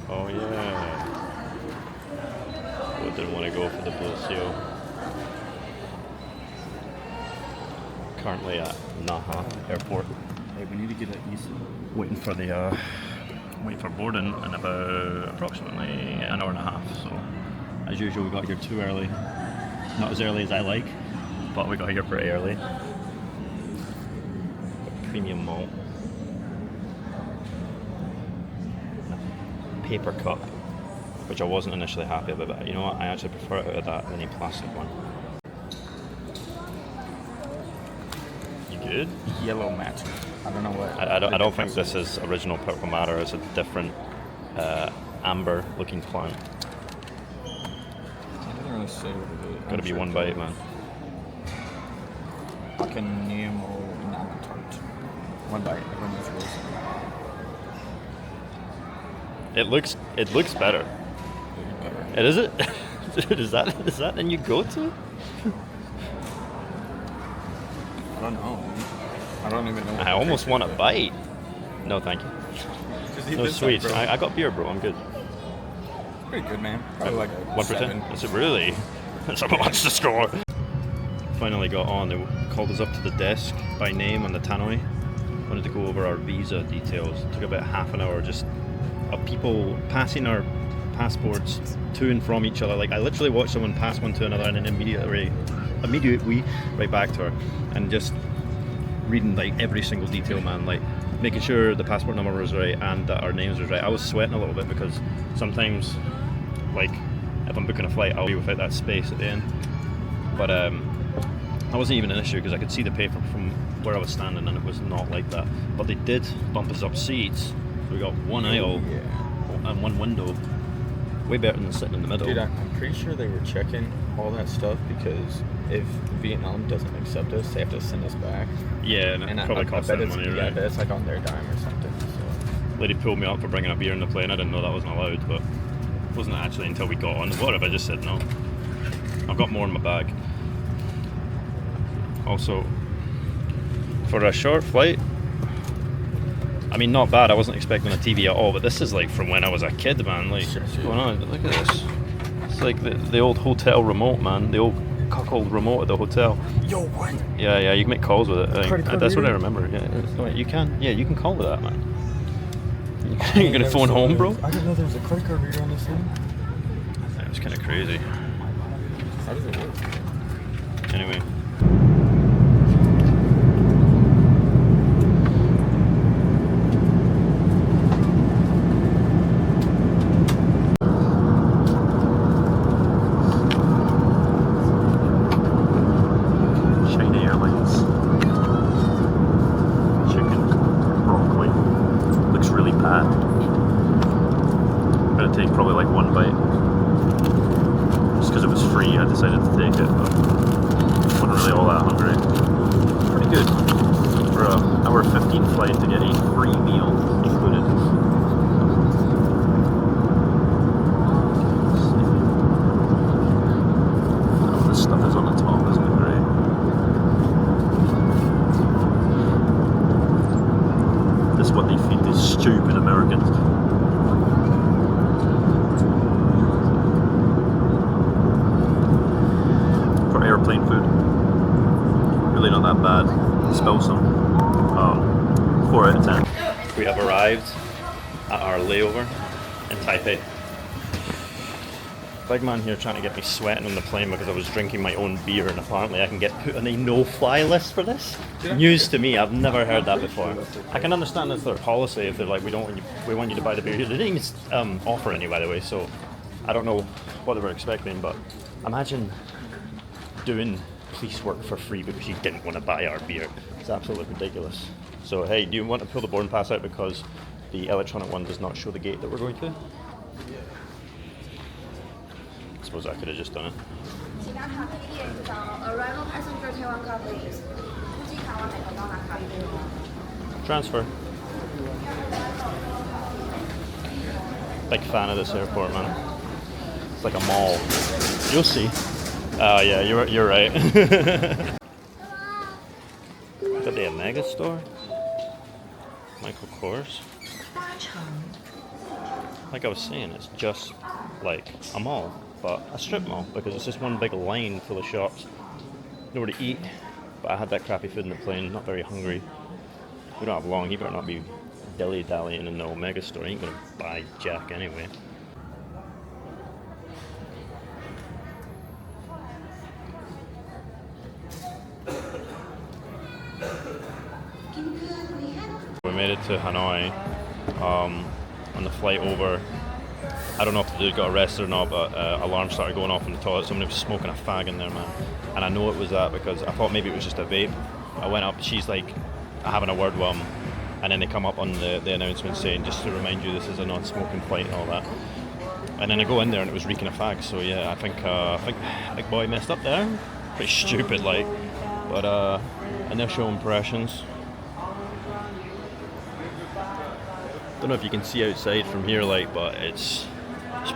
Oh yeah. Oh, didn't want to go for the Blue Seal. Currently at Naha Airport. Hey, we need to get it easy. Waiting for boarding in about approximately an hour and a half. So, as usual, we got here too early. Not as early as I like, but we got here pretty early. Premium malt. Paper cup, which I wasn't initially happy about, but you know what? I actually prefer it out of that than a plastic one. You good? Yellow Magic. I don't know what. I don't think this is original Purple Matter. It's a different amber looking plant. I didn't really say what it is. Gotta be one bite, man. Akanemo Nana Tart. One bite. Everyone knows rules. It looks better. It is it? Dude, is that then you go to? I don't know. I don't even know. I almost want a bite. No, thank you. Just eat No this sweets. Up, bro. I got beer, bro. I'm good. It's pretty good, man. Probably like a 1%? 7. Is it really? Someone wants to score. Finally got on. They called us up to the desk by name on the tannoy. Wanted to go over our visa details. It took about half an hour just of people passing our passports to and from each other. Like, I literally watched someone pass one to another and then immediately right back to her, and just reading like every single detail, man. Like making sure the passport number was right and that our names was right. I was sweating a little bit because sometimes, like, if I'm booking a flight, I'll be without that space at the end. But that wasn't even an issue because I could see the paper from where I was standing, and it was not like that. But they did bump us up seats, so we got one aisle and one window. Way better than sitting in the middle. Dude, I'm pretty sure they were checking all that stuff because if Vietnam doesn't accept us, they have to send us back. Yeah, and it probably cost them money, right? Yeah, but it's like on their dime or something. So. Lady pulled me up for bringing a beer in the plane. I didn't know that wasn't allowed, but it wasn't actually until we got on. What if I just said no? I've got more in my bag. Also, for a short flight, I mean, not bad. I wasn't expecting a TV at all, but this is like from when I was a kid, man. Like, what's going on? Look at this. It's like the old hotel remote, man. The old cuckold remote at the hotel. Yo, what? Yeah, you can make calls with it. That's what I reader? remember. Yeah, you can. Yeah, you can call with that, man. You're gonna phone home, bro? I didn't know there was a credit card reader on this thing. That was kind of crazy. How does it work? Anyway. We have arrived at our layover in Taipei. Big man here trying to get me sweating on the plane because I was drinking my own beer, and apparently I can get put on a no-fly list for this. News to me, I've never heard that before. I can understand that's their policy if they're like, we want you to buy the beer. They didn't even offer any, by the way, so I don't know what they were expecting, but imagine doing police work for free because you didn't want to buy our beer. It's absolutely ridiculous. So hey, do you want to pull the boarding pass out because the electronic one does not show the gate that we're going to? I suppose I could have just done it. Transfer. Big fan of this airport, man. It's like a mall. You'll see. Oh yeah, you're right. Got the Omega store. Michael Kors. like I was saying, it's just like a mall, but a strip mall, because it's just one big line full of shops. Nowhere to eat, but I had that crappy food in the plane, not very hungry. We don't have long, he better not be dilly-dallying in the Omega store, he ain't gonna buy jack anyway. We made it to Hanoi on the flight over. I don't know if the dude got arrested or not, but alarm started going off in the toilet. Somebody was smoking a fag in there, man. And I know it was that because I thought maybe it was just a vape. I went up, she's like having a word with him, and then they come up on the announcement saying, just to remind you, this is a non-smoking flight and all that. And then I go in there and it was reeking of fag. So yeah, I think big boy messed up there. Pretty stupid, like. But initial impressions. Don't know if you can see outside from here, like, but it's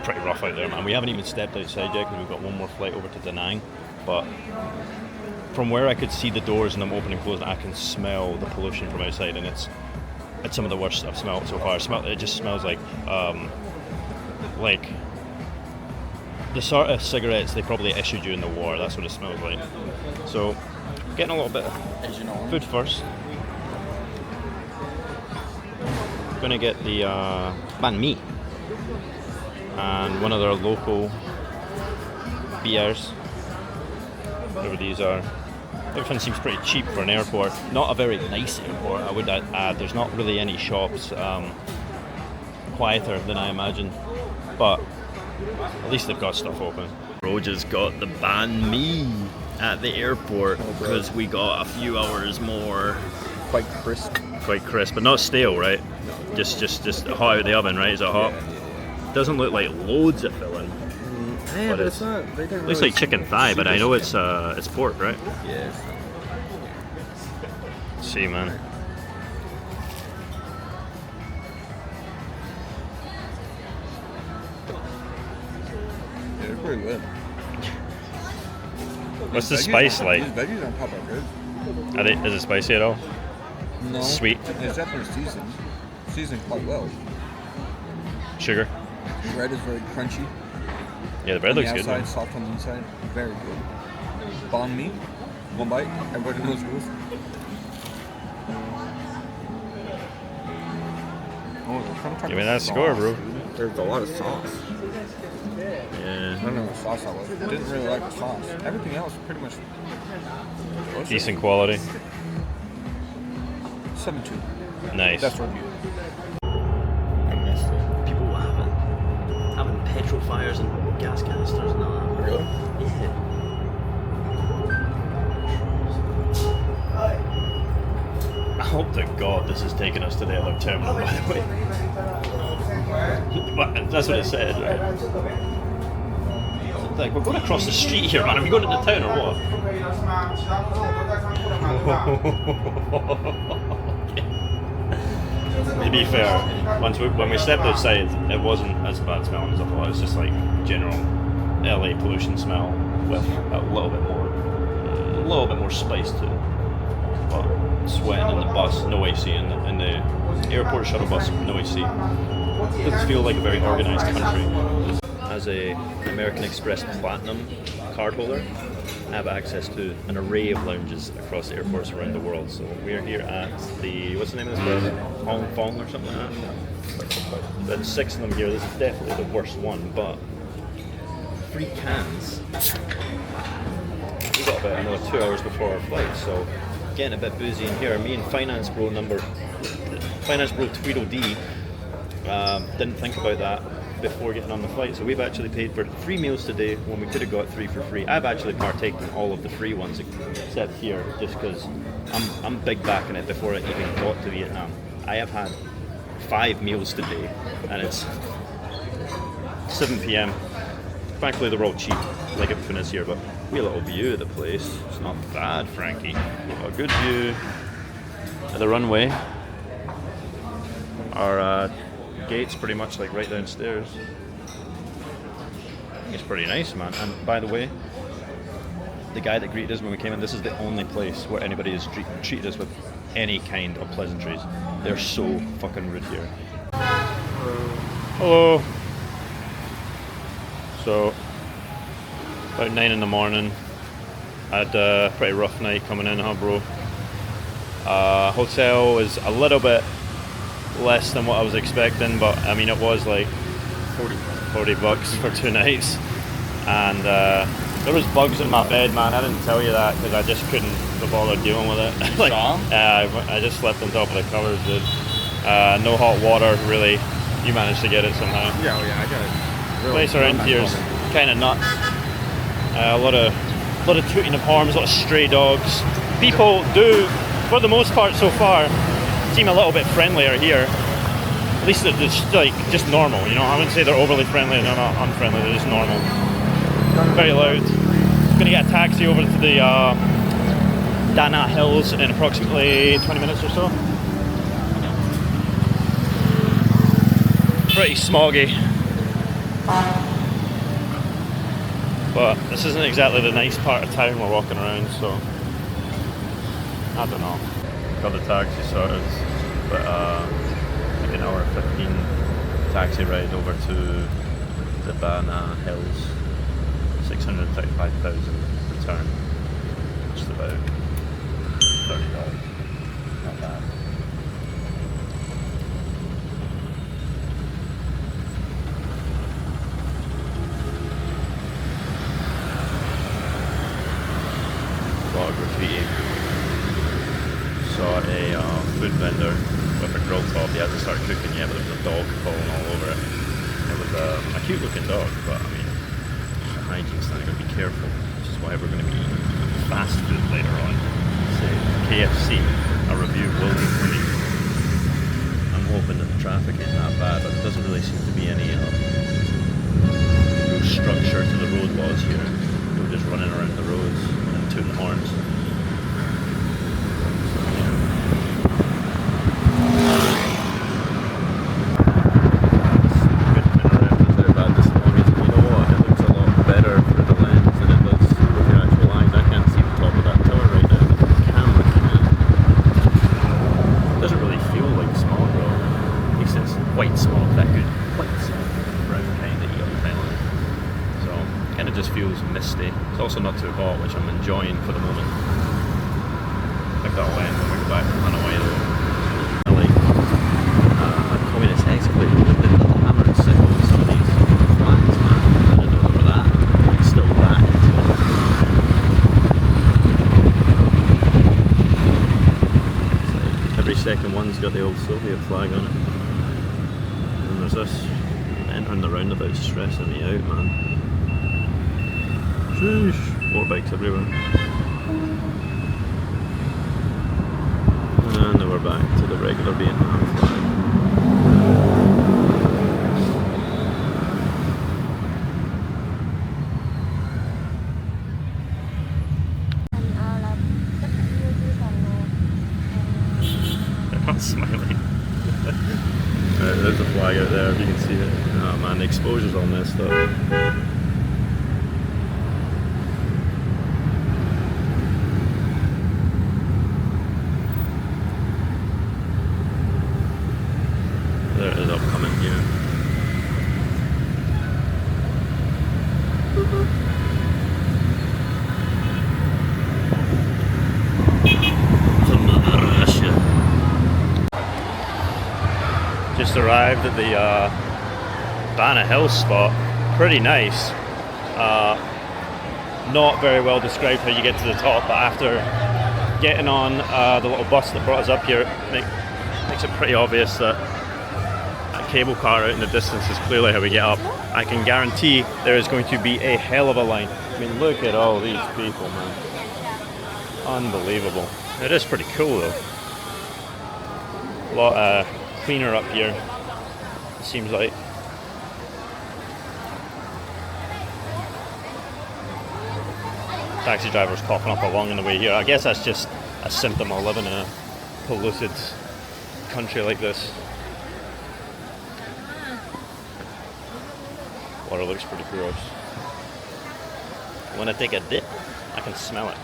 pretty rough out there, man. We haven't even stepped outside yet because we've got one more flight over to Da Nang. But from where I could see the doors and them open and closing, I can smell the pollution from outside, and it's some of the worst I've smelled so far. It just smells like the sort of cigarettes they probably issued you in the war. That's what it smells like. So, getting a little bit of food first. Gonna get the banh mi and one of their local beers, whatever these are. Everything seems pretty cheap for an airport. Not a very nice airport, I would add. There's not really any shops. Quieter than I imagined, but at least they've got stuff open. Bro just got the banh mi at the airport because we got a few hours more. Quite crisp, but not stale, right? No. Just hot out of the oven, right? Is it hot? Yeah. Doesn't look like loads of filling. Yeah, but it's not. They didn't looks really like chicken thigh, but I know it's pork, right? Yeah. Let's see, man. Yeah, they're pretty good. What's the spice like? These veggies on top are good. Is it spicy at all? No. Sweet? It's definitely seasoned. Seasoned quite well. Sugar? The bread is very crunchy. Yeah, the bread looks on the good. outside, Man. soft on the inside. Very good. Banh mi. One bite. Everybody knows rules. Oh, Give me that score, bro. There's a lot of sauce. I Yeah. don't know what sauce I was. Didn't really like the sauce. Everything else pretty much. Decent quality. 7.2. Nice. That's review. People having petrol fires and gas canisters and all that. Really? Yeah. I hope to God this is taking us to the other terminal, by the way. But that's what it said, right? Like, we're going across the street here, man. Are we going into town or what? To be fair, when we stepped outside, it wasn't as bad smelling as I thought. It was just like general LA pollution smell with a little bit more spice to it. But sweating in the bus, no AC in the airport shuttle bus, no AC. It doesn't feel like a very organized country. As a American Express Platinum card holder, I have access to an array of lounges across airports around the world. So we're here at the, what's the name of this place? Hong Kong or something like that. There's 6 of them here. This is definitely the worst one, but free cans. We got about another 2 hours before our flight, so getting a bit boozy in here. Me and Finance Bro Tweedledee didn't think about that before getting on the flight, so we've actually paid for 3 meals today when we could have got 3 for free. I've actually partaken in all of the free ones except here, just because I'm big backing it before it even got to Vietnam. I have had 5 meals today, and it's 7 p.m. Thankfully they're all cheap, like everything is here, but we have a little view of the place. It's not bad, Frankie. We've got a good view of the runway. Our gate's pretty much like right downstairs. It's pretty nice, man. And by the way, the guy that greeted us when we came in, this is the only place where anybody has treated us with any kind of pleasantries. They're so fucking rude here. Hello. So, about 9 in the morning. I had a pretty rough night coming in, huh, bro? Hotel was a little bit less than what I was expecting, but I mean, it was like 40 bucks for 2 nights. And there was bugs in my bed, man. I didn't tell you that because I just couldn't be bothered dealing with it. Like, I just slept on top of the covers, dude. No hot water, really. You managed to get it somehow. Yeah, I got it. Place around here is kind of nuts. A lot of tooting of horns, a lot of stray dogs. People do, for the most part so far, seem a little bit friendlier here. At least they're just normal, you know. I wouldn't say they're overly friendly and they're not unfriendly, they're just normal. Very loud. Gonna get a taxi over to the Dana Hills in approximately 20 minutes or so. Pretty smoggy. But this isn't exactly the nice part of town we're walking around, so I don't know. Got the taxi sorted, but like an hour 15 taxi ride over to the Dana Hills. 635,000 return, which is about $30. Not bad. A lot of graffiti. Saw a food vendor with a grill top. He hasn't started cooking yet, but there was a dog falling all over it. It was a cute looking dog, but I mean, hygiene stand, gotta be careful, which is why we're going to be eating fast food later on. Say KFC, a review will be coming. I'm hoping that the traffic ain't that bad, but there doesn't really seem to be any real structure to the road laws here. We're just running around the roads and tooting horns. White smoke, that good white smoke, brown kind of yellow penalty. So kind of just feels misty. It's also not too hot, which I'm enjoying for the moment. I think that'll end when we go back to Hanoi though. I like communist excavator with the hammer and sickle and some of these flags, man. I didn't know they were that. It's still that into it. It's like every second one's got the old Soviet flag on it. This entering the roundabout stressing me out, man. Sheesh. Motorbikes everywhere. And now we're back to the regular Vietnam flag. They're not smiling. There's a flag out there if you can see it. Oh man, the exposure's all messed up. There it is upcoming here. Just arrived at the Dana Hills spot. Pretty nice. Not very well described how you get to the top, but after getting on the little bus that brought us up here, makes it pretty obvious that a cable car out in the distance is clearly how we get up. I can guarantee there is going to be a hell of a line. I mean, look at all these people, man. Unbelievable. It is pretty cool though. A lot cleaner up here, it seems like. Taxi drivers coughing up along on the way here. I guess that's just a symptom of living in a polluted country like this. Water looks pretty gross. When I take a dip, I can smell it.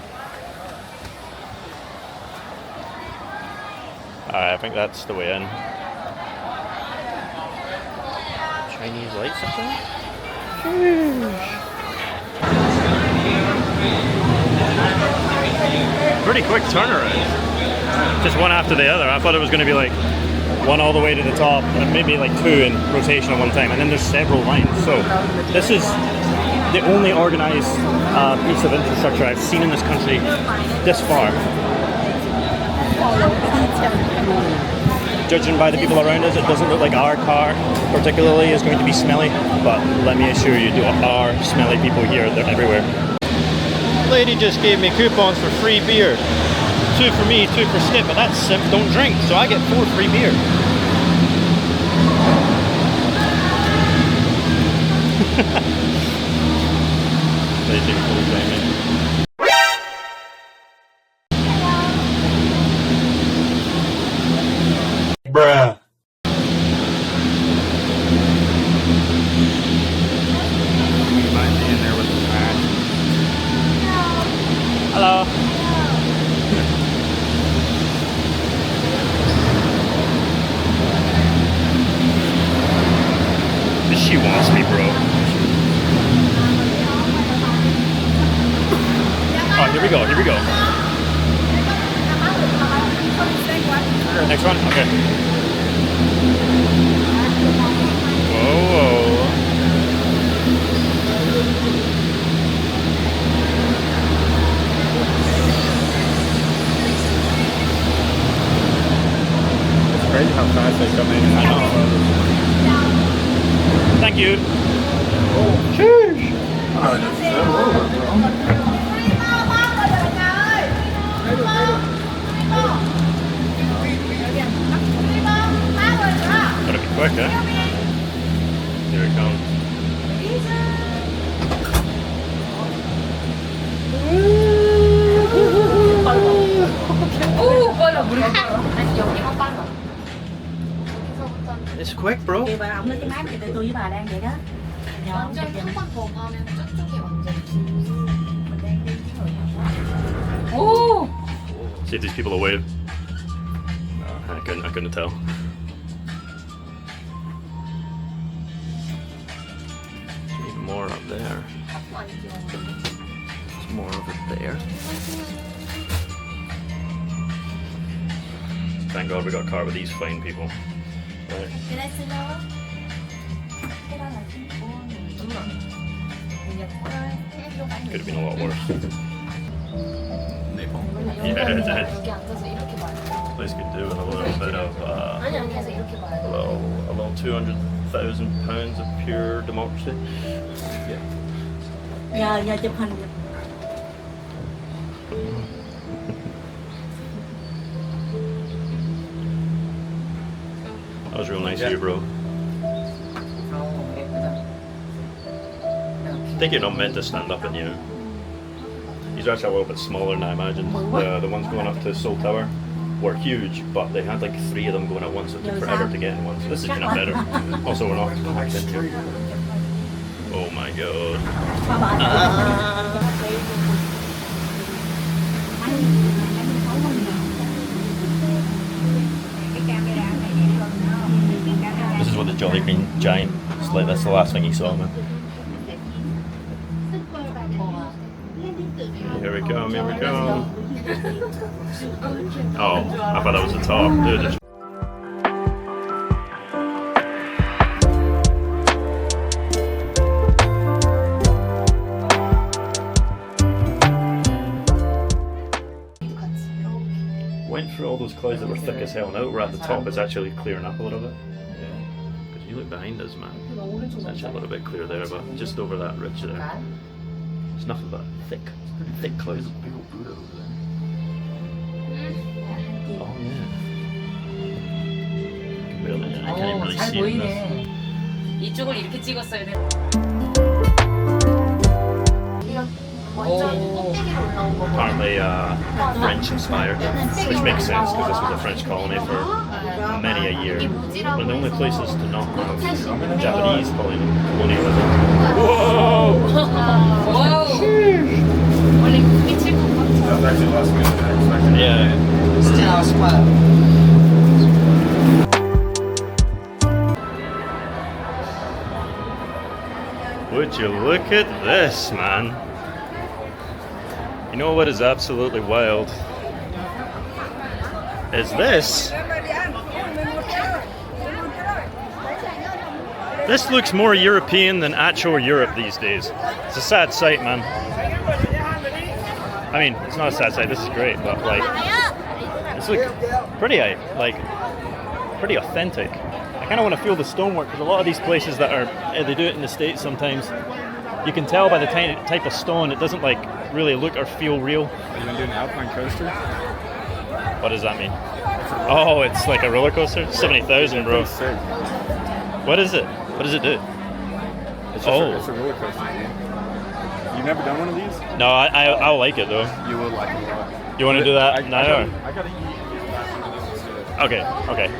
Alright, I think that's the way in. Chinese lights or something? Pretty quick turnaround. Just one after the other. I thought it was going to be like one all the way to the top and maybe like two in rotation at one time, and then there's several lines. So this is the only organized piece of infrastructure I've seen in this country this far. Judging by the people around us, it doesn't look like our car particularly is going to be smelly, but let me assure you, there are smelly people here. They're everywhere. Lady just gave me coupons for free beer. 2 for me, 2 for Skip, but that's Simp don't drink, so I get 4 free beer. They think full payment. Bruh. You might be in there with the trash. Hello. She wants me, bro. Oh, here we go, here we go. Next one? Okay. Whoa, whoa. It's crazy how fast they come in. I know. Thank you. Cheers. Gotta be quick, huh? Here it comes. It's quick, bro. Thì bà ổng lên cái máy thì tôi với bà đang vậy đó. Nhờ ông chụp giùm. Oh! See if these people will wave. I couldn't tell. Even more up there. There's more of it there. Thank God we got a car with these fine people. Right. Cái đấy xin đâu? Cái đó là xin của đúng rồi. Could have been a lot worse. Napalm. Yeah, it did. Place could do with a little bit of a little £200,000 of pure democracy. Nhờ chụp hình. That was real nice of you, bro. I think you're not meant to stand up in you. These are actually a little bit smaller than I imagined. The ones going up to Seoul Tower were huge, but they had like 3 of them going at once, so it took forever to get in one. So this is kind of better. Also, we're not packed in here. Oh my god. This is what the Jolly Green Giant is like. That's the last thing he saw, man. Here we come, here we come. Oh, I thought that was the top. Dude, went through all those clouds that were thick as hell. Now that we're at the top, it's actually clearing up a little bit. Yeah. Because you look behind us, man. It's actually a little bit clear there, but just over that ridge there. There's nothing but thick clouds. Big old Buddha over there. Oh yeah. I can't even really 잘 see it. in this. 보이네. 이쪽을 이렇게 찍었어야 돼. Apparently French inspired, which makes sense because this was a French colony for many a year. One of the only places to not have Japanese colonialism. Whoa! 와우. 원래 미칠 것 같아. That was actually less good than I expected. Yeah. Would you look at this, man? You know what is absolutely wild? Is this? This looks more European than actual Europe these days. It's a sad sight, man. I mean, it's not a sad sight. This is great, but like, it's like pretty, pretty authentic. I kind of want to feel the stonework because a lot of these places that are, they do it in the States sometimes. You can tell by the type of stone, it doesn't like really look or feel real. Are you gonna do an alpine coaster? What does that mean? Oh, it's like a roller coaster? 70,000, bro. Sick. What is it? What does it do? It's just it's a roller coaster, dude. You've never done one of these? No, I'll like it though. You will like it a lot. You want to do that? I gotta eat this last one and then let's do it. Okay.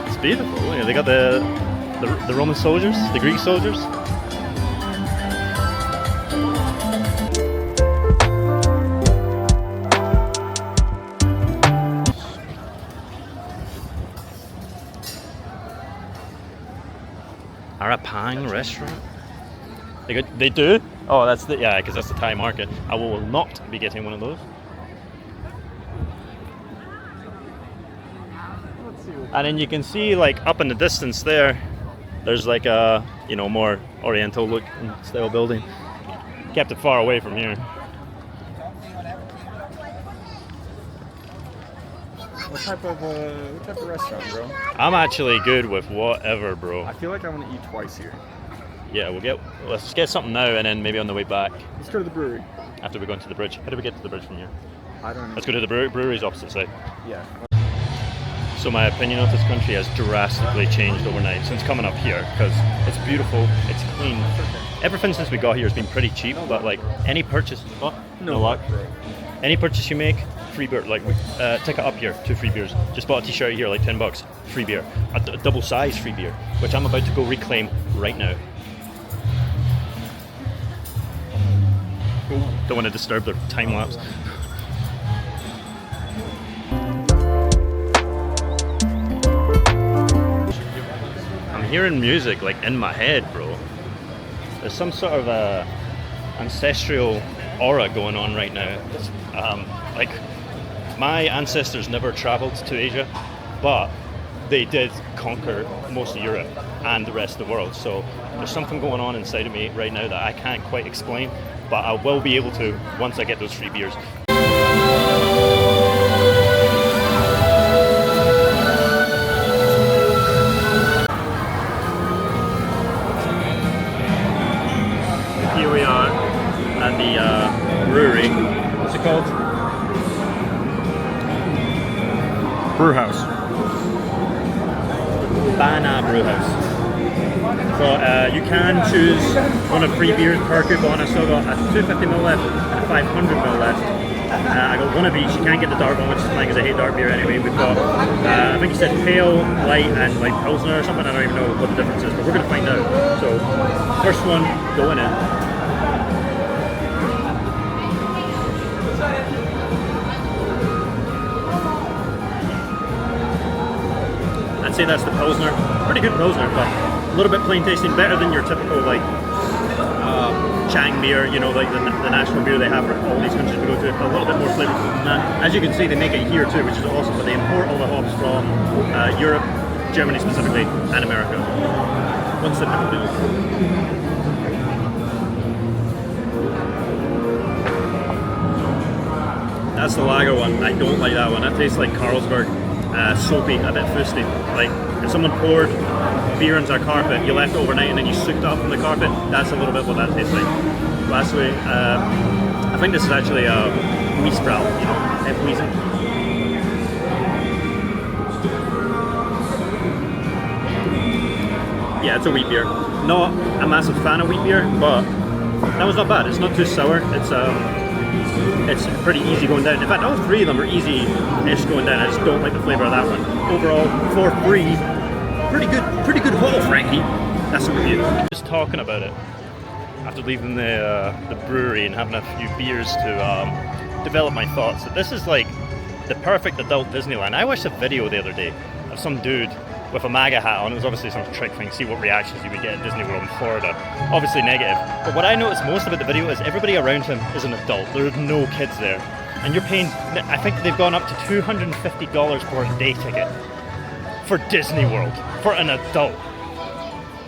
It's beautiful. Yeah, they got the Roman soldiers, the Greek soldiers. Arapang restaurant. They do? Oh, that's because that's the Thai market. I will not be getting one of those. And then you can see like up in the distance there's like a more Oriental look and style building. Kept it far away from here. What type of restaurant, bro? I'm actually good with whatever, bro. I feel like I want to eat twice here. Yeah, let's get something now and then maybe on the way back Let's go to the brewery. after we're going to the bridge. How do we get to the bridge from here? I don't know. Let's go to the brewery's opposite side. Yeah. So my opinion of this country has drastically changed overnight since coming up here because it's beautiful, it's clean. Everything since we got here has been pretty cheap, but like any purchase, no luck. Any purchase you make, free beer. Like ticket up here, 2 free beers. Just bought a t-shirt here, like $10, free beer. A double size free beer, which I'm about to go reclaim right now. Don't want to disturb their time lapse. I'm hearing music like in my head, bro. There's some sort of ancestral aura going on right now. Like my ancestors never traveled to Asia, but they did conquer most of Europe and the rest of the world. So there's something going on inside of me right now that I can't quite explain, but I will be able to once I get those free beers. Here we are at the brewery. What's it called? Brew house. Bana Brewhouse. So you can choose one of 3 beers per coupon. I still got a 250ml left and a 500ml left. I got one of each. You can't get the dark one, which is fine because I hate dark beer anyway. We've got, I think you said pale, light, and like Pilsner or something. I don't even know what the difference is, but we're going to find out. So, first one going in. I'd say that's the Pilsner. Pretty good Pilsner, but a little bit plain tasting, better than your typical like Chang beer, like the national beer they have for all these countries we go to. A little bit more flavorful than that. As you can see, they make it here too, which is awesome, but they import all the hops from Europe, Germany specifically, and America. One sip of it. That's the lager one. I don't like that one. That tastes like Carlsberg. Soapy, a bit fusty. Like if someone poured beer onto a carpet, you left it overnight and then you soaked it up from the carpet, that's a little bit what that tastes like. Lastly, I think this is actually a Mistral, Wheezy. Yeah, it's a wheat beer. Not a massive fan of wheat beer, but that was not bad. It's not too sour. It's pretty easy going down. In fact, all 3 of them are easy-ish going down. I just don't like the flavour of that one. Overall, for free, pretty good haul, Frankie. That's a review. Just talking about it after leaving the brewery and having a few beers to develop my thoughts. This is like the perfect adult Disneyland. I watched a video the other day of some dude with a MAGA hat on. It was obviously some trick thing, see what reactions you would get at Disney World in Florida. Obviously negative. But what I noticed most about the video is everybody around him is an adult. There are no kids there. And you're paying, I think they've gone up to $250 for a day ticket for Disney World, for an adult.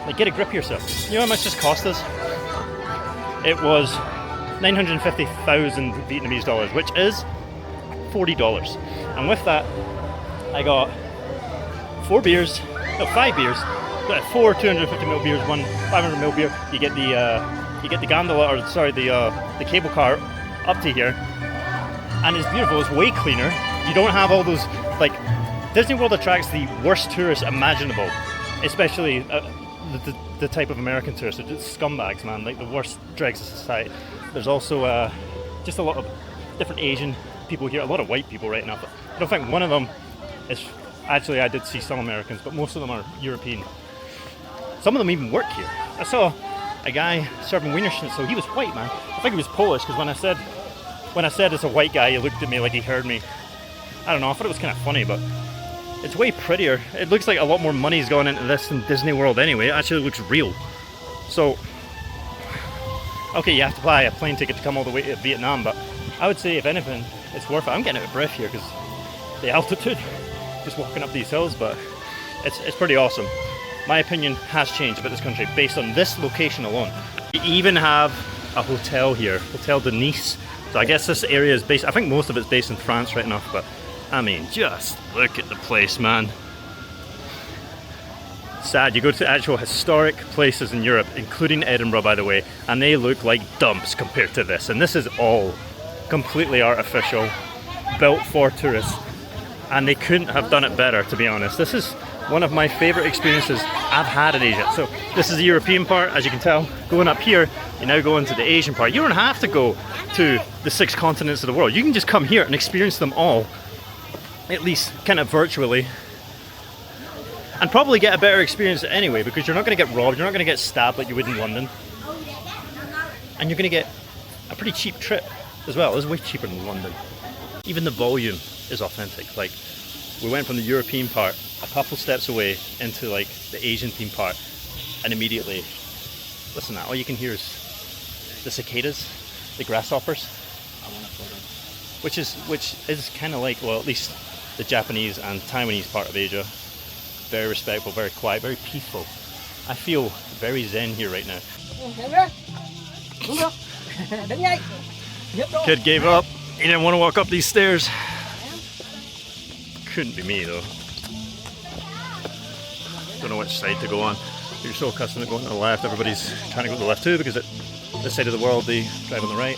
Like, get a grip of yourself. You know how much this cost us? It was 950,000 Vietnamese dollars, which is $40. And with that, I got 5 beers. Got 4 250ml beers, 1 500ml beer. You get the gondola, or sorry, the cable car up to here, and it's beautiful. It's way cleaner. You don't have all those, like, Disney World attracts the worst tourists imaginable, especially the type of American tourists. They're just scumbags, man. Like the worst dregs of society. There's also just a lot of different Asian people here, a lot of white people right now. But I don't think one of them is. Actually, I did see some Americans, but most of them are European. Some of them even work here. I saw a guy serving Wiener Schnitzel. He was white, man. I think he was Polish, because when I said it's a white guy, he looked at me like he heard me. I don't know, I thought it was kind of funny, but it's way prettier. It looks like a lot more money's gone into this than Disney World anyway. It actually looks real. So, okay, you have to buy a plane ticket to come all the way to Vietnam, but I would say, if anything, it's worth it. I'm getting out of breath here because the altitude, just walking up these hills, but it's pretty awesome. My opinion has changed about this country based on this location alone. You even have a hotel here, Hotel de Nice. So I guess this area is based, I think most of it's based in France right enough, but I mean, just look at the place, man. Sad, you go to actual historic places in Europe, including Edinburgh, by the way, and they look like dumps compared to this. And this is all completely artificial, built for tourists. And they couldn't have done it better, to be honest. This is one of my favorite experiences I've had in Asia. So this is the European part, as you can tell. Going up here, you now go into the Asian part. You don't have to go to the 6 continents of the world. You can just come here and experience them all, at least kind of virtually, and probably get a better experience anyway, because you're not going to get robbed, you're not going to get stabbed like you would in London, and you're going to get a pretty cheap trip as well. It's way cheaper than London. Even the volume is authentic. Like, we went from the European part a couple steps away into like the Asian theme park, and immediately, listen to that, all you can hear is the cicadas, the grasshoppers, which is kind of like, well, at least the Japanese and Taiwanese part of Asia. Very respectful, very quiet, very peaceful. I feel very zen here right now. Kid gave up. He didn't want to walk up these stairs. Couldn't be me though. Don't know which side to go on. You're so accustomed to going to the left. Everybody's trying to go to the left too, because at this side of the world they drive on the right.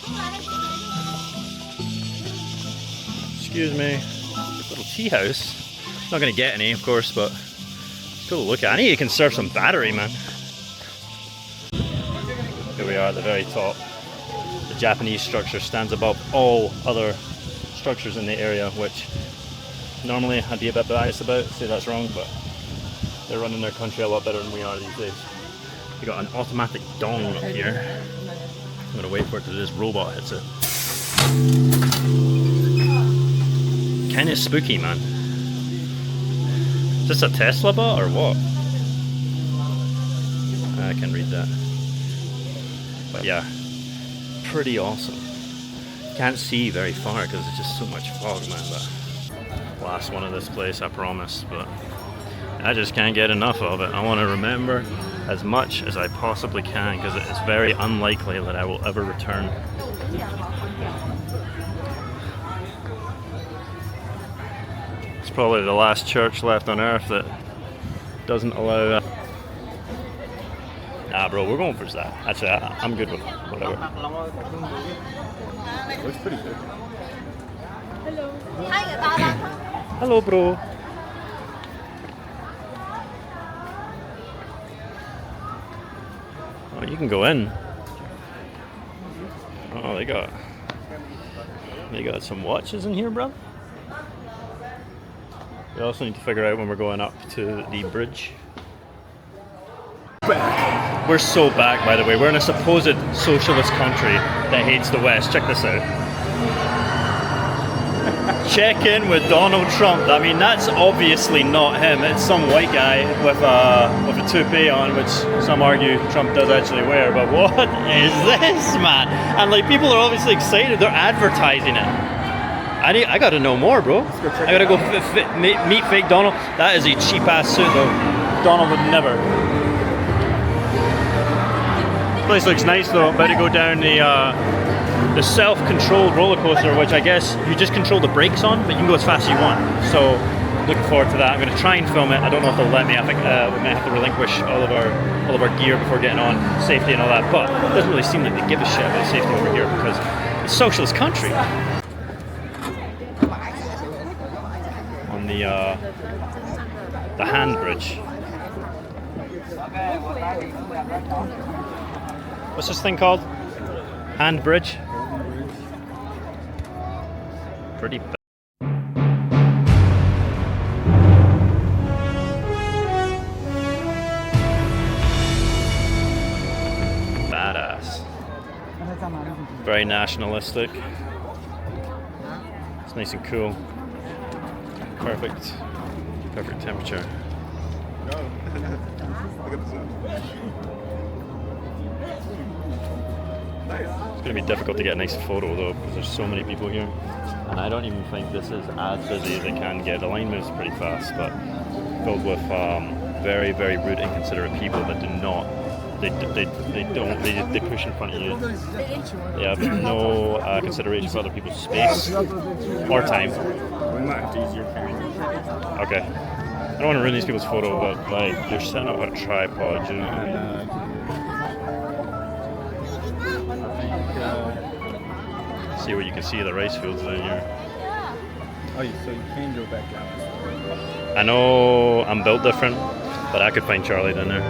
Excuse me. Little tea house. Not going to get any, of course, but cool to look at. I need to conserve some battery, man. Here we are at the very top. The Japanese structure stands above all other structures in the area, which normally I'd be a bit biased about, say that's wrong, but they're running their country a lot better than we are these days. We got an automatic dong up here. I'm gonna wait for it till this robot hits it. Kinda spooky, man. Is this a Tesla bot or what? I can't read that. But yeah, pretty awesome. Can't see very far because it's just so much fog, man. But last one of this place, I promise. But I just can't get enough of it. I want to remember as much as I possibly can, because it is very unlikely that I will ever return. It's probably the last church left on earth that doesn't allow Nah, bro, we're going for that. Actually, I'm good with whatever. Looks pretty good. Hello, bro. Oh, you can go in. Oh, they got some watches in here, bro. We also need to figure out when we're going up to the bridge. We're so back, by the way. We're in a supposed socialist country that hates the West. Check this out. check in with Donald Trump. I mean, that's obviously not him. It's some white guy with a toupee on, which some argue Trump does actually wear. But what is this, man? And like, people are obviously excited. They're advertising it. I gotta know more, bro. I gotta go meet fake Donald. That is a cheap ass suit, though. Donald would never. This place looks nice, though. About to go down the self-controlled roller coaster, which I guess you just control the brakes on, but you can go as fast as you want. So, looking forward to that. I'm going to try and film it. I don't know if they'll let me. I think we might have to relinquish all of our gear before getting on, safety and all that. But it doesn't really seem like they give a shit about safety over here because it's a socialist country. On the hand bridge. What's this thing called? Hand bridge. Pretty badass. Very nationalistic. It's nice and cool. Perfect temperature. It's going to be difficult to get a nice photo though because there's so many people here, and I don't even think this is as busy as it can get. The line moves pretty fast, but filled with very, very rude, inconsiderate people that do not. They push in front of you. They have no consideration for other people's space or time. Okay. I don't want to ruin these people's photo, but like they're setting up a tripod, you know. See what you can see of the rice fields down here. Oh, so you can go back down. I know I'm built different, but I could find Charlie down there.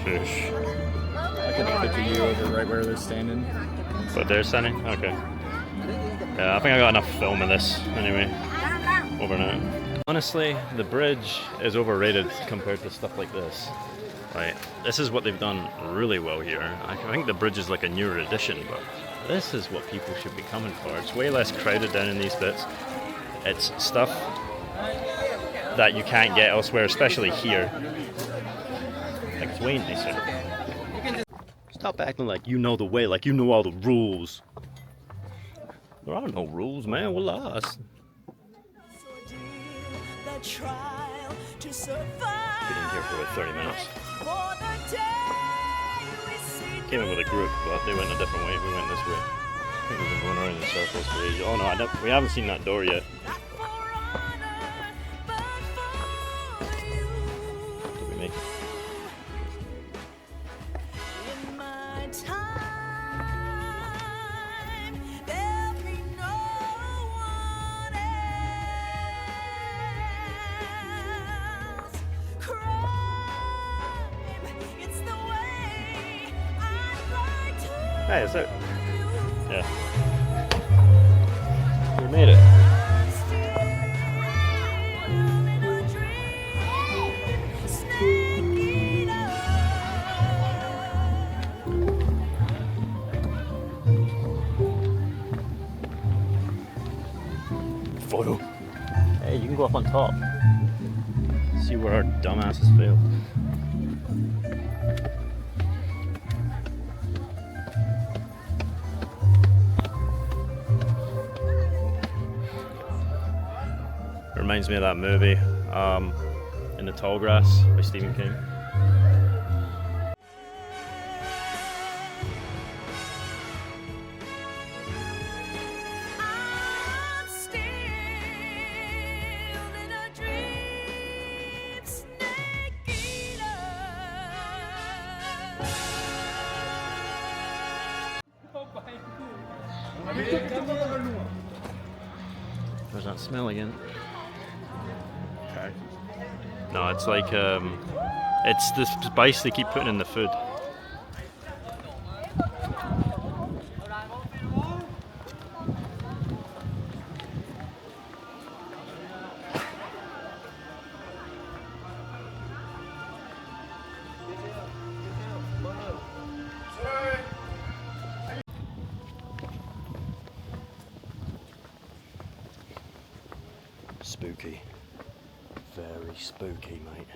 Shush. I could picture you over right where they're standing. But they're standing? Okay. Yeah, I think I got enough film of this anyway. Overnight. Honestly, the bridge is overrated compared to stuff like this. Right, this is what they've done really well here. I think the bridge is like a newer addition, but this is what people should be coming for. It's way less crowded down in these bits. It's stuff that you can't get elsewhere, especially here. Like, it's way nicer. Stop acting like you know the way, like you know all the rules. There are no rules, man. We're lost. Been in here for about 30 minutes. Came in with a group, but they went a different way. We went this way. I think we've been going around in circles for ages. Oh no, we haven't seen that door yet. Did we make it? Hey, is it? Yeah. We made it. Photo. Hey, you can go up on top. See where our dumbasses failed. Reminds me of that movie, In the Tall Grass by Stephen King. There's that smell again. No, it's like it's the spice they keep putting in the food. spooky. Very spooky, mate.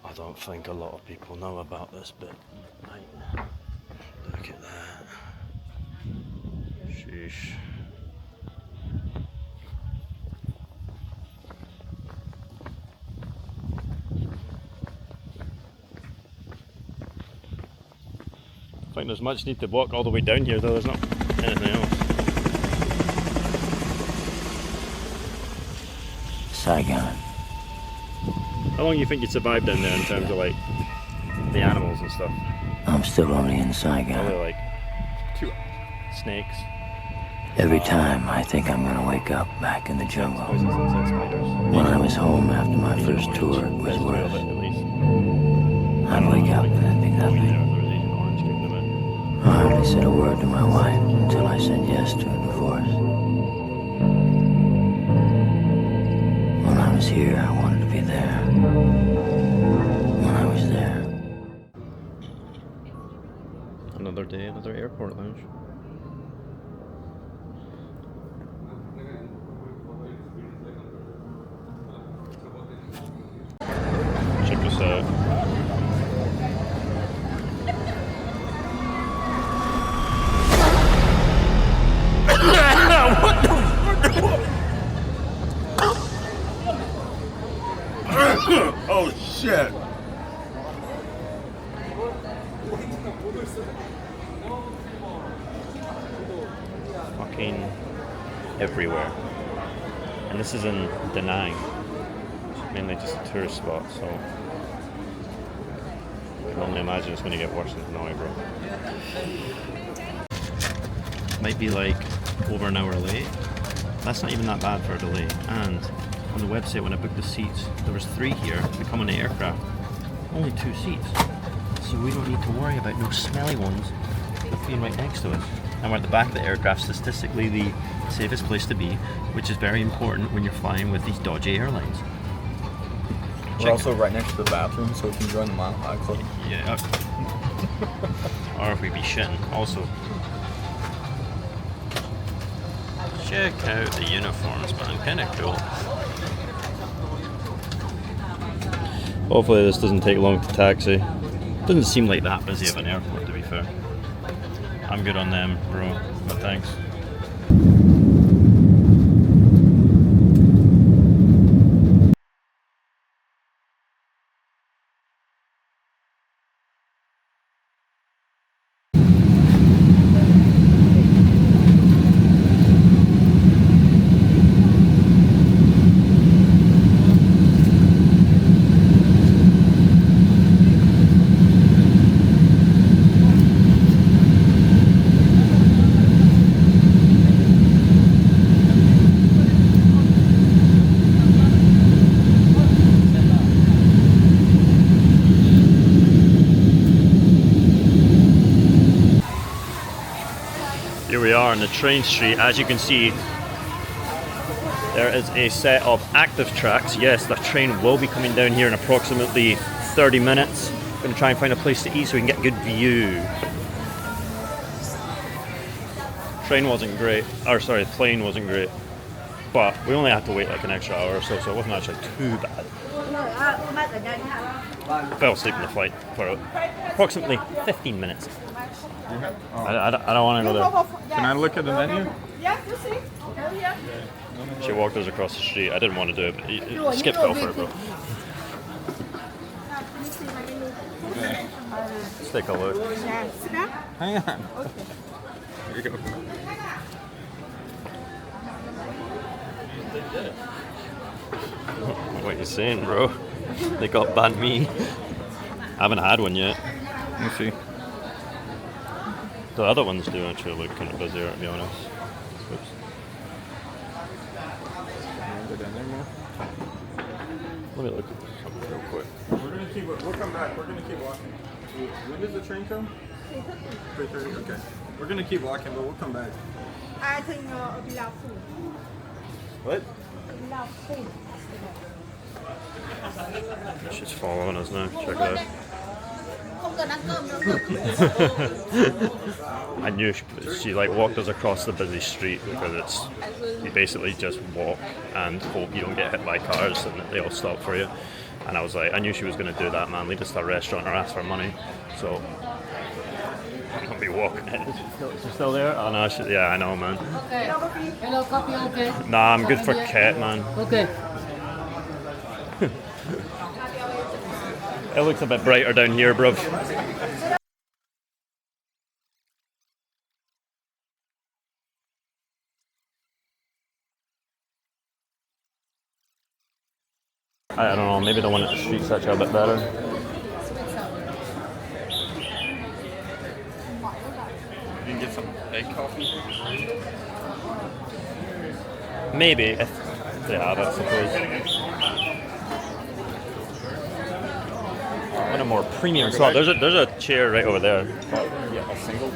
I don't think a lot of people know about this bit, mate. Look at that. Sheesh. I think there's much need to walk all the way down here, though. There's not anything else. Saigon. How long do you think you'd survive down there in terms of like the animals and stuff? I'm still only in Probably Saigon. like 2 snakes, Every time I think I'm gonna wake up back in the jungle. poisonous insect spiders. When I was home after my first tour, it was Best way of worse. it, at least. I'd wake up and there'd be Yeah, nothing. if there was Agent Orange kicking them I hardly said a word to my wife until I said yes to a divorce. When I was here, I wanted to be there. When I was there, in. Another day, another airport lounge. Check this out. Oh shit! Fucking everywhere. And this is in Da Nang. It's mainly just a tourist spot, so I can only imagine it's going to get worse in Hanoi, bro. Might be like over an hour late. That's not even that bad for a delay. And on the website when I booked the seats, there was 3 here to come on the aircraft. Only 2 seats. So we don't need to worry about no smelly ones being right next to us. And we're at the back of the aircraft, statistically the safest place to be, which is very important when you're flying with these dodgy airlines. We're also right next to the bathroom, so we can join the Mile High Club. Yeah. Or if we be shitting. Also, check out the uniforms, man. Kinda cool. Hopefully this doesn't take long to taxi. Doesn't seem like that busy of an airport, to be fair. I'm good on them, bro. But thanks. Here we are on the train street. As you can see, there is a set of active tracks. Yes, the train will be coming down here in approximately 30 minutes. I'm going to try and find a place to eat so we can get a good view. Train wasn't great, or sorry, the plane wasn't great. But we only had to wait like an extra hour or so, so it wasn't actually too bad. I fell asleep in the flight for approximately 15 minutes. I don't want to go there. Can I look at the menu? She walked us across the street. I didn't want to do it, but Skip fell for it, bro. Let's take a look. Hang on. Here you go. What are you saying, bro? They got banh mi. I haven't had one yet. Let me see. The other ones do actually look kind of busier, to be honest. Oops. Let me look at something real quick. We'll come back. We're gonna keep walking. When does the train come? 3:30. Okay. We're gonna keep walking, but we'll come back. I think a bit of food. What? A bit of food. She's following us now. Check it out. I knew she like walked us across the busy street because it's you basically just walk and hope you don't get hit by cars and that they all stop for you. And I was like, I knew she was going to do that, man. Lead us to a restaurant or ask for money. So I'll be walking in. She's still there? Oh no, yeah, I know, man. Okay. Hello, copy, okay. Nah, I'm good for Ket, man. Okay. It looks a bit brighter down here, bruv. I don't know, maybe the one at the street's actually a bit better. You can get some egg coffee. Maybe, if they have it, I suppose. I want a more premium slot. There's a chair right over there. Yeah, a single.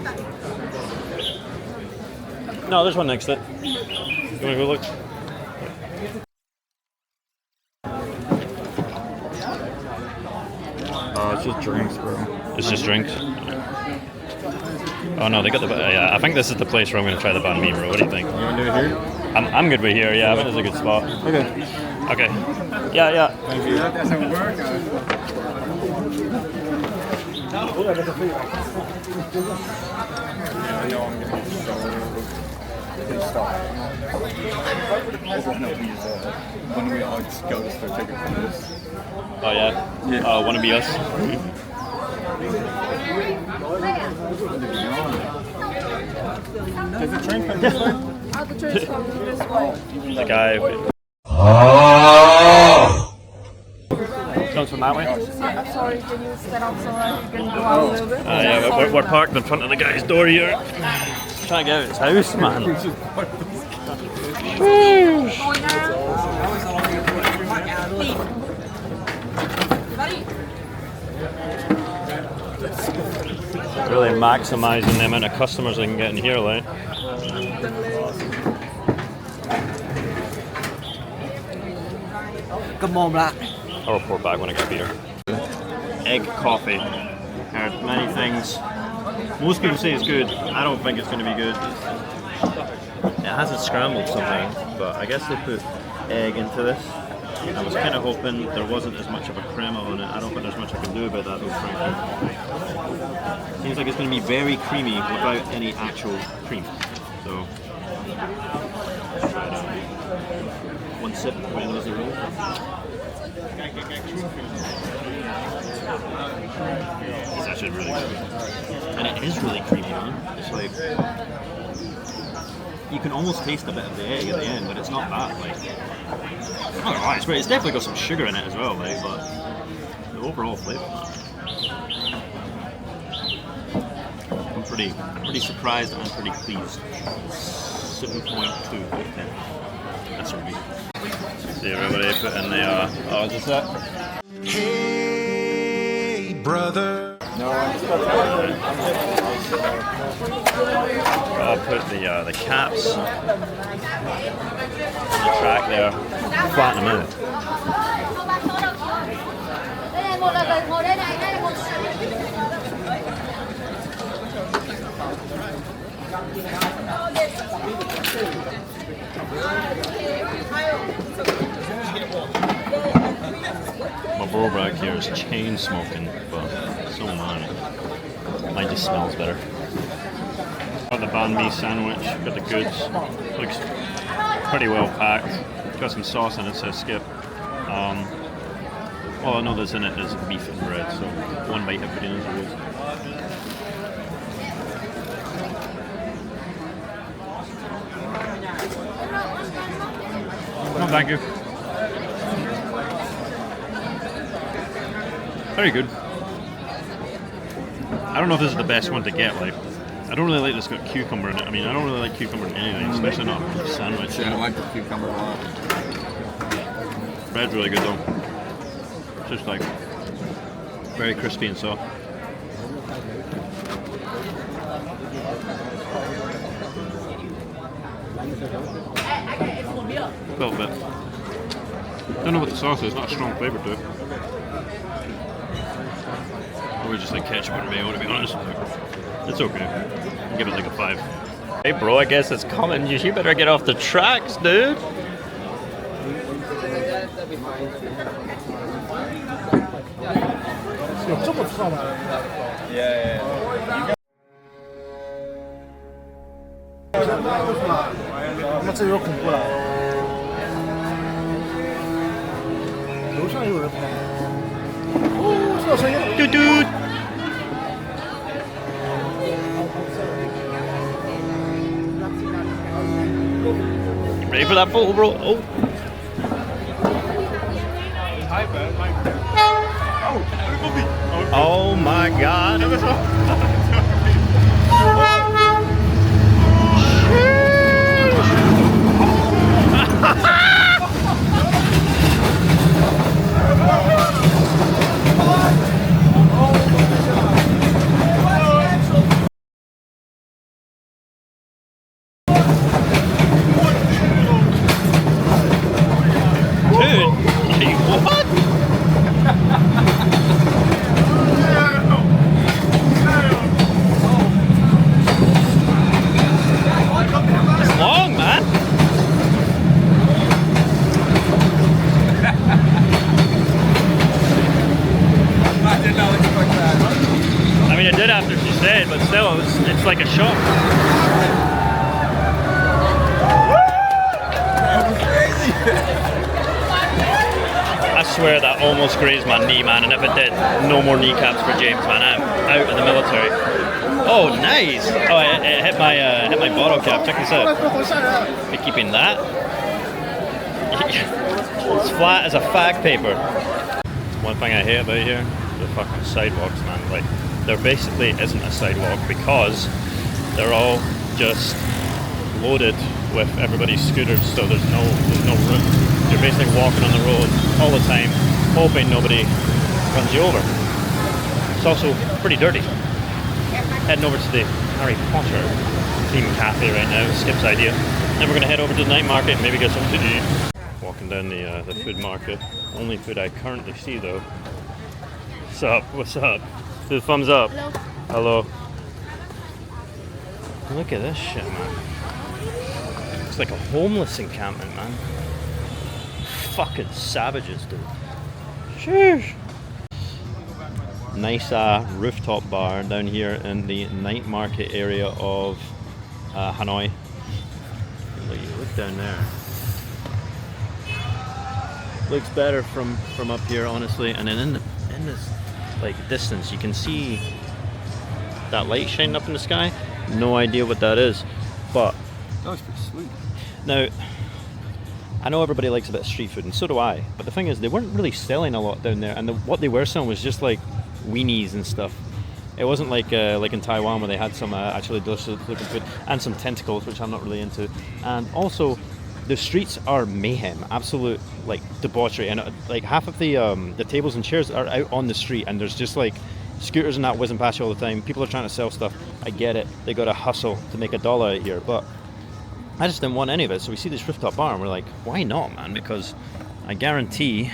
No, there's one next to it. You want to go look? It's just drinks, bro. It's just drinks. Oh no, they got the. Yeah, I think this is the place where I'm going to try the banh mi, bro. What do you think? You want to do it here? I'm good with here. Yeah, I think it's a good spot. Okay. Okay. Yeah, yeah. Thank you. That doesn't work. Yeah, I know I'm getting so stop. When we all just go to start taking photos. Oh yeah. Yeah. Wanna be us? Does the train come this way? The train's coming this way. The guy. Comes from that way. I'm sorry, can you stand up so I can go out a little bit? Yeah, we're parked in front of the guy's door here. Trying to get out of his house, man. Really maximising the amount of customers they can get in here, like. Come on, black. I'll report back when I get beer. Egg coffee. Heard many things. Most people say it's good. I don't think it's going to be good. It hasn't scrambled something, but I guess they put egg into this. I was kind of hoping there wasn't as much of a crema on it. I don't think there's much I can do about that though, frankly. Seems like it's going to be very creamy without any actual cream. So, let's try it out. One sip, when does it roll? It's actually really good. And it is really creamy, man. It's like, you can almost taste a bit of the egg at the end, but it's not that, like, I don't know, it's great. It's definitely got some sugar in it as well, like, but the overall flavour, I'm pretty surprised and pretty pleased. 7.2 out of 10. That's really good. See everybody put in the, oh, is this it? Hey, brother. I'll put the caps on the track there, flatten them out. My bro back here is chain smoking, but so am I. Mine just smells better. Got the banh mi sandwich, got the goods. Looks pretty well packed. Got some sauce in it, says skip. All I know that's in it is beef and bread, so one bite everybody knows what it is. No, thank you. Very good. I don't know if this is the best one to get, like, I don't really like this got cucumber in it. I mean, I don't really like cucumber in anything, especially not a beef sandwich. Yeah, I like the cucumber a lot. Bread's really good though. Just like very crispy and soft. A little bit. Don't know what the sauce is. Not a strong flavour to it. Probably just like ketchup and mayo, to be honest. It's okay. I'll give it like a 5. Hey bro, I guess it's coming. You better get off the tracks, dude. Dude, dude. You ready for that photo, bro? Oh. Oh my god. Dude, like, what? It's long, man. I did not expect that. I mean, it did after she said, but still, it's like a shock. I swear that almost grazed my knee, man, and if it did, no more kneecaps for James, man. I'm out of the military. Oh, nice! Oh, it hit my bottle cap. Check this out. Be keeping that. It's flat as a fag paper. One thing I hate about here, the fucking sidewalks, man. Like, there basically isn't a sidewalk because they're all just loaded with everybody's scooters, so there's no room. You're basically walking on the road all the time, hoping nobody runs you over. It's also pretty dirty. Heading over to the Harry Potter themed cafe right now, Skip's idea. Then we're gonna head over to the night market and maybe get something to eat. Walking down the food market. Only food I currently see though. What's up? What's up? Do the thumbs up. Hello. Hello. Look at this shit, man. It's like a homeless encampment, man. Fucking savages, dude. Sheesh. Nice rooftop bar down here in the night market area of Hanoi. Look down there. Looks better from up here, honestly. And then in this like distance, you can see that light shining up in the sky. No idea what that is, but That was pretty sweet. now I know everybody likes a bit of street food, and so do I. But the thing is, they weren't really selling a lot down there, and what they were selling was just like weenies and stuff. It wasn't like in Taiwan where they had some actually delicious looking food and some tentacles, which I'm not really into. And also, the streets are mayhem, absolute like debauchery, and like half of the tables and chairs are out on the street, and there's just like scooters and that whizzing past you all the time. People are trying to sell stuff. I get it; they got to hustle to make $1 out here, but I just didn't want any of it. So we see this rooftop bar, and we're like, why not, man? Because I guarantee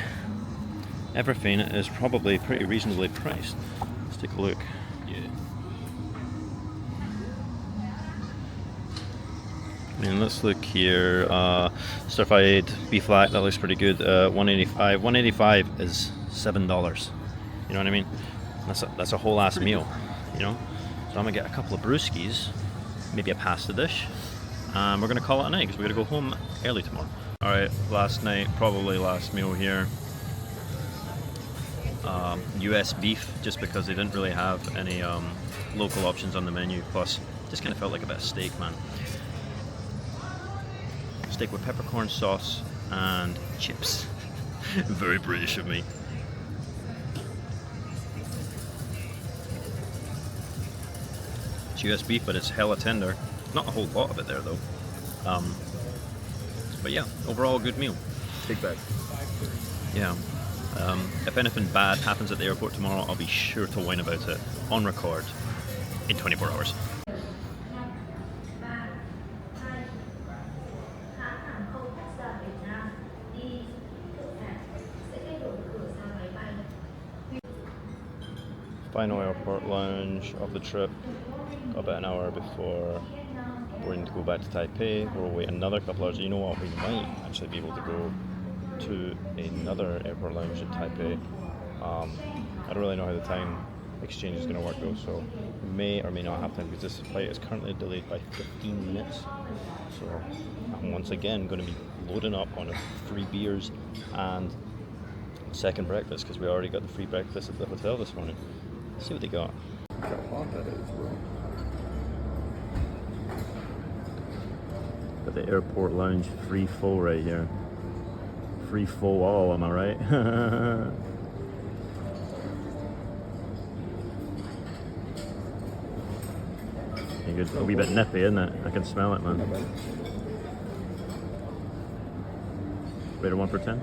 everything is probably pretty reasonably priced. Let's take a look. Yeah. I mean, let's look here. Stir-fried beef flat, that looks pretty good. $185. $185 is $7. You know what I mean? That's a whole ass meal. You know. So I'm gonna get a couple of brewskis, maybe a pasta dish. We're gonna call it a night because we're gonna go home early tomorrow. All right, last night, probably last meal here. US beef, just because they didn't really have any local options on the menu. Plus, just kind of felt like a bit of steak, man. Steak with peppercorn sauce and chips. Very British of me. It's US beef, but it's hella tender. Not a whole lot of it there though. But yeah, overall a good meal. Take that. Yeah. If anything bad happens at the airport tomorrow, I'll be sure to whine about it on record in 24 hours. Final airport lounge of the trip. About an hour before we're going to go back to Taipei. We'll wait another couple hours. You know what? We might actually be able to go to another airport lounge in Taipei. I don't really know how the time exchange is going to work though, so we may or may not have time because this flight is currently delayed by 15 minutes. So I'm once again going to be loading up on free beers and second breakfast because we already got the free breakfast at the hotel this morning. Let's see what they got. Look how hot that is, bro. Got the airport lounge free full right here. Free full all, am I right? It's a wee bit nippy, isn't it? I can smell it, man. Rated 1 for 10?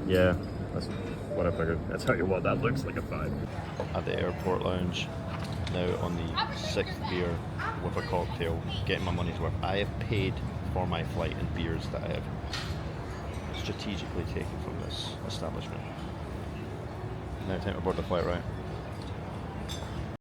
Yeah, that's what I figured. I tell you what, that looks like a 5. At the airport lounge, now on the 6th beer with a cocktail, getting my money's worth. I have paid for my flight and beers that I have strategically taken from this establishment. Now time to board the flight, right?